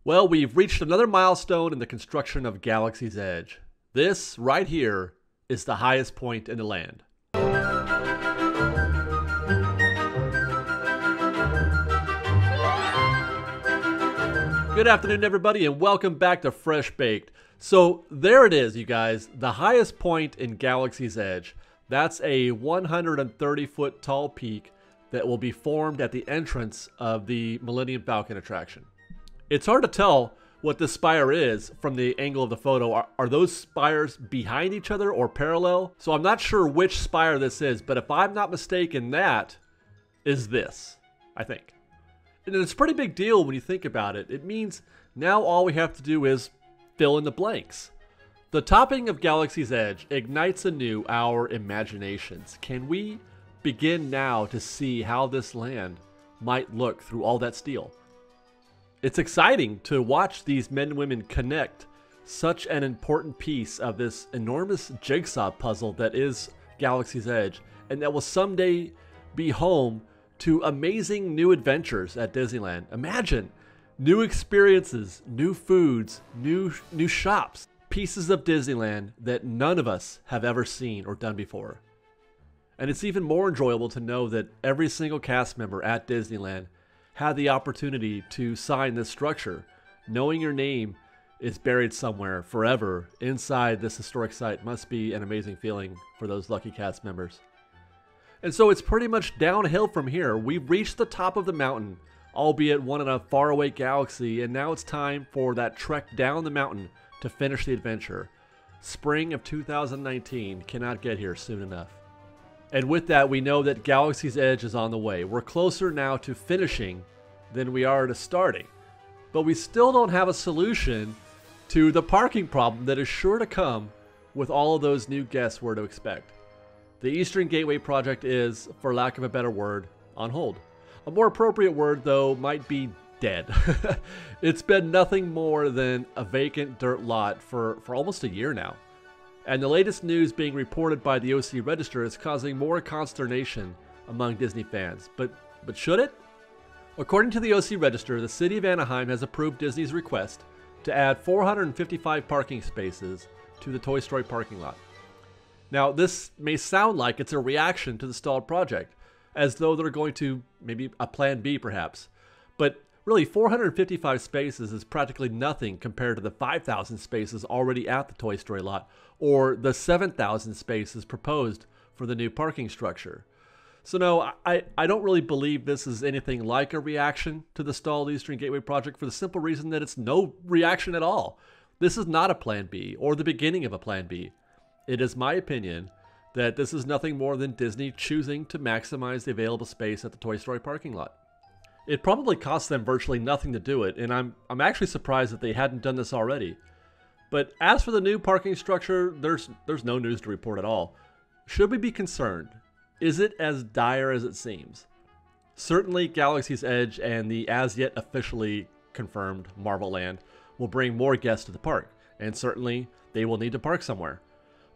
Well, we've reached another milestone in the construction of Galaxy's Edge. This, right here, is the highest point in the land. Good afternoon, everybody, and welcome back to Fresh Baked. So there it is, you guys, the highest point in Galaxy's Edge. That's a 130-foot tall peak that will be formed at the entrance of the Millennium Falcon attraction. It's hard to tell what this spire is from the angle of the photo. Are those spires behind each other or parallel? So I'm not sure which spire this is, but if I'm not mistaken, that is this, I think. And it's a pretty big deal when you think about it. It means now all we have to do is fill in the blanks. The topping of Galaxy's Edge ignites anew our imaginations. Can we begin now to see how this land might look through all that steel? It's exciting to watch these men and women connect such an important piece of this enormous jigsaw puzzle that is Galaxy's Edge, and that will someday be home to amazing new adventures at Disneyland. Imagine new experiences, new foods, new shops, pieces of Disneyland that none of us have ever seen or done before. And it's even more enjoyable to know that every single cast member at Disneyland had the opportunity to sign this structure. Knowing your name is buried somewhere forever inside this historic site must be an amazing feeling for those lucky cast members. And so it's pretty much downhill from here. We've reached the top of the mountain, albeit one in a faraway galaxy, and now it's time for that trek down the mountain to finish the adventure. Spring of 2019 cannot get here soon enough. And with that, we know that Galaxy's Edge is on the way. We're closer now to finishing than we are to starting. But we still don't have a solution to the parking problem that is sure to come with all of those new guests we're to expect. The Eastern Gateway project is, for lack of a better word, on hold. A more appropriate word, though, might be dead. It's been nothing more than a vacant dirt lot for almost a year now. And the latest news being reported by the OC Register is causing more consternation among Disney fans. But should it? According to the OC Register, the city of Anaheim has approved Disney's request to add 455 parking spaces to the Toy Story parking lot. Now, this may sound like it's a reaction to the stalled project, as though they're going to maybe a plan B perhaps. But really, 455 spaces is practically nothing compared to the 5,000 spaces already at the Toy Story lot, or the 7,000 spaces proposed for the new parking structure. So no, I don't really believe this is anything like a reaction to the stalled Eastern Gateway project, for the simple reason that it's no reaction at all. This is not a plan B or the beginning of a plan B. It is my opinion that this is nothing more than Disney choosing to maximize the available space at the Toy Story parking lot. It probably cost them virtually nothing to do it, and I'm actually surprised that they hadn't done this already. But as for the new parking structure, there's no news to report at all. Should we be concerned? Is it as dire as it seems? Certainly Galaxy's Edge and the as yet officially confirmed Marvel Land will bring more guests to the park, and certainly they will need to park somewhere.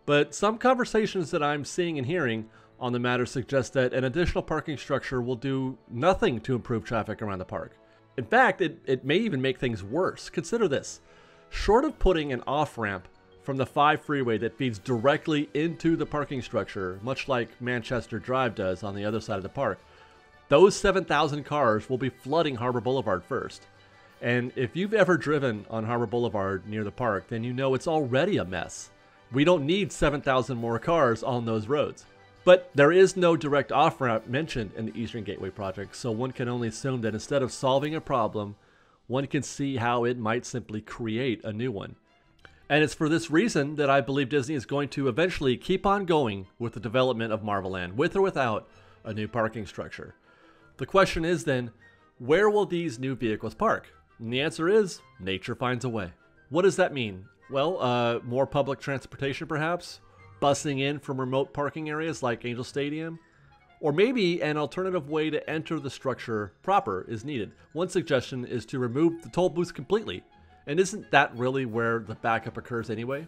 But some conversations that I'm seeing and hearing on the matter suggest that an additional parking structure will do nothing to improve traffic around the park. In fact, it may even make things worse. Consider this. Short of putting an off-ramp from the 5 freeway that feeds directly into the parking structure, much like Manchester Drive does on the other side of the park, those 7,000 cars will be flooding Harbor Boulevard first. And if you've ever driven on Harbor Boulevard near the park, then you know it's already a mess. We don't need 7,000 more cars on those roads. But there is no direct off-ramp mentioned in the Eastern Gateway project, so one can only assume that instead of solving a problem, one can see how it might simply create a new one. And it's for this reason that I believe Disney is going to eventually keep on going with the development of Marvel Land, with or without a new parking structure. The question is then, where will these new vehicles park? And the answer is, nature finds a way. What does that mean? Well, more public transportation perhaps? Busing in from remote parking areas like Angel Stadium? Or maybe an alternative way to enter the structure proper is needed. One suggestion is to remove the toll booths completely. And isn't that really where the backup occurs anyway?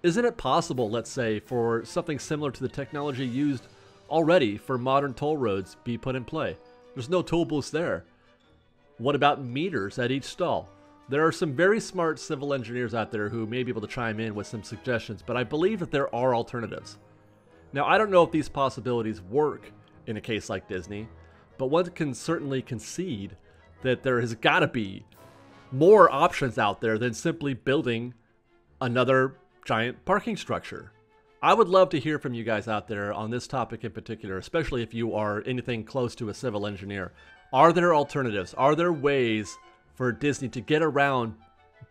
Isn't it possible, let's say, for something similar to the technology used already for modern toll roads be put in play? There's no toll booths there. What about meters at each stall? There are some very smart civil engineers out there who may be able to chime in with some suggestions, but I believe that there are alternatives. Now, I don't know if these possibilities work in a case like Disney, but one can certainly concede that there has got to be more options out there than simply building another giant parking structure. I would love to hear from you guys out there on this topic in particular, especially if you are anything close to a civil engineer. Are there alternatives? Are there ways for Disney to get around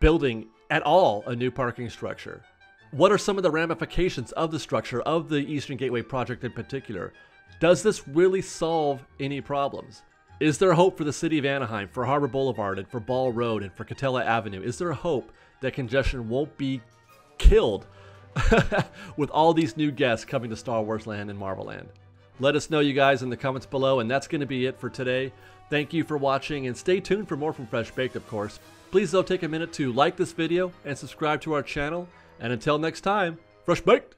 building at all a new parking structure? What are some of the ramifications of the structure of the Eastern Gateway project in particular? Does this really solve any problems? Is there hope for the city of Anaheim, for Harbor Boulevard, and for Ball Road, and for Catella Avenue? Is there hope that congestion won't be killed with all these new guests coming to Star Wars Land and Marvel Land? Let us know, you guys, in the comments below, and that's going to be it for today. Thank you for watching, and stay tuned for more from Fresh Baked, of course. Please, though, take a minute to like this video and subscribe to our channel. And until next time, Fresh Baked!